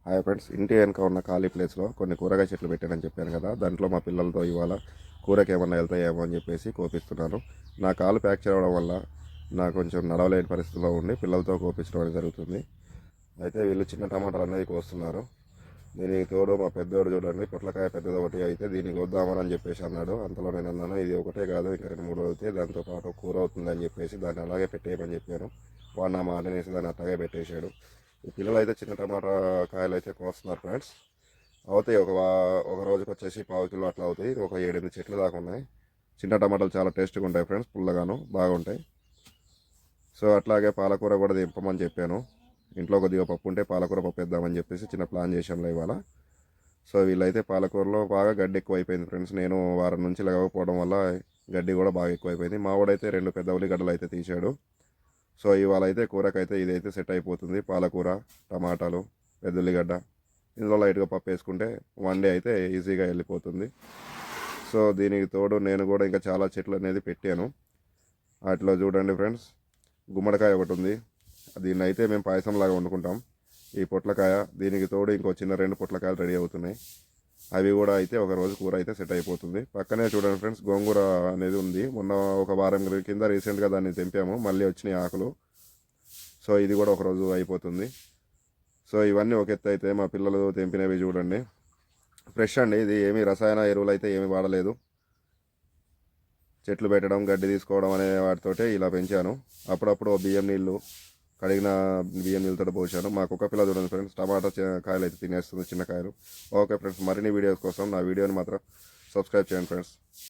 Hi friends, ఇంటి వెనక ఉన్న ఖాళీ ప్లేస్లో కొన్ని కూరగాయ చెట్లు పెట్టానని చెప్పాను కదా. దాంట్లో మా పిల్లలతో ఇవాళ కూరకి ఏమన్నా వెళ్తాయేమో అని చెప్పేసి కోపిస్తున్నాను. నా కాలు ఫ్రాక్చర్ అవ్వడం వల్ల నాకు కొంచెం నడవలేని పరిస్థితిలో ఉండి పిల్లలతో కోపించడం అనేది జరుగుతుంది. అయితే వీళ్ళు చిన్న టమాటాలు అనేది కోస్తున్నారు. దీనికి తోడు మా పెద్దోడు చూడండి, పొట్లకాయ పెద్దది ఒకటి అయితే దీనికి వద్దామని చెప్పేసి అన్నాడు. అంతలో నేను అన్నాను, ఇది ఒకటే కాదు ఇంకా 2-3 అవుతాయి, దాంతోపాటు కూర అవుతుందని చెప్పేసి దాన్ని అలాగే పెట్టేయమని చెప్పాను. వాడు నా మాట అనేసి దాన్ని అట్లాగే పెట్టేశాడు. ఈ పిల్లలు అయితే చిన్న టమాటా కాయలు అయితే కోస్తున్నారు ఫ్రెండ్స్. అవుతాయి ఒక రోజుకి వచ్చేసి 1/2 కిలో అట్లా అవుతాయి. ఒక 7-8 చెట్లు దాకా ఉన్నాయి. చిన్న టమాటాలు చాలా టేస్ట్గా ఉంటాయి ఫ్రెండ్స్, పుల్లగాను బాగుంటాయి. సో అట్లాగే పాలకూర కూడా దింపమని చెప్పాను. ఇంట్లో కొద్దిగా పప్పు ఉంటే పాలకూర పప్పు వేద్దామని చెప్పేసి చిన్న ప్లాన్ చేశాంలో ఇవాళ. సో వీళ్ళైతే పాలకూరలో బాగా గడ్డి ఎక్కువ అయిపోయింది ఫ్రెండ్స్. నేను వారం నుంచి లేకపోవడం వల్ల గడ్డి కూడా బాగా ఎక్కువైపోయింది. మా వాడైతే 2 పెద్ద ఉల్లిగడ్డలు అయితే తీశాడు. సో ఇవాళ అయితే కూరకైతే ఇదైతే సెట్ అయిపోతుంది. పాలకూర, టమాటాలు, పెద్ద ఉల్లిగడ్డ, ఇందులో లైట్గా పప్పు వేసుకుంటే 1 డే అయితే ఈజీగా వెళ్ళిపోతుంది. సో దీనికి తోడు నేను కూడా ఇంకా చాలా చెట్లు అనేది పెట్టాను. వాటిలో చూడండి ఫ్రెండ్స్, గుమ్మడికాయ ఒకటి ఉంది. దీన్ని అయితే మేము పాయసంలాగా వండుకుంటాం. ఈ పొట్లకాయ, దీనికి తోడు ఇంకో చిన్న 2 పొట్లకాయలు రెడీ అవుతున్నాయి. అవి కూడా అయితే ఒక రోజు కూర అయితే సెట్ అయిపోతుంది. పక్కనే చూడండి ఫ్రెండ్స్, గోంగూర అనేది ఉంది. మొన్న ఒక వారం కింద రీసెంట్గా దాన్ని తెంపాము, మళ్ళీ వచ్చినాయి ఆకులు. సో ఇది కూడా ఒక రోజు అయిపోతుంది. సో ఇవన్నీ ఒక ఎత్తు అయితే మా పిల్లలు తెంపినవి చూడండి, ఫ్రెష్ అండి. ఇది ఏమి రసాయన ఎరువులు అయితే ఏమి వాడలేదు. చెట్లు పెట్టడం, గడ్డి తీసుకోవడం అనే వాటితోటే ఇలా పెంచాను. అప్పుడప్పుడు బియ్యం నీళ్ళు, కడిగిన బియ్యం నీళ్ళతో పోసాను. మా కుక్క పిల్ల చూడండి ఫ్రెండ్స్, టమాటా కాయలు అయితే తినేస్తుంది, చిన్న కాయలు. ఓకే ఫ్రెండ్స్, మరిన్ని వీడియోస్ కోసం నా వీడియోని మాత్రం సబ్స్క్రైబ్ చేయండి ఫ్రెండ్స్.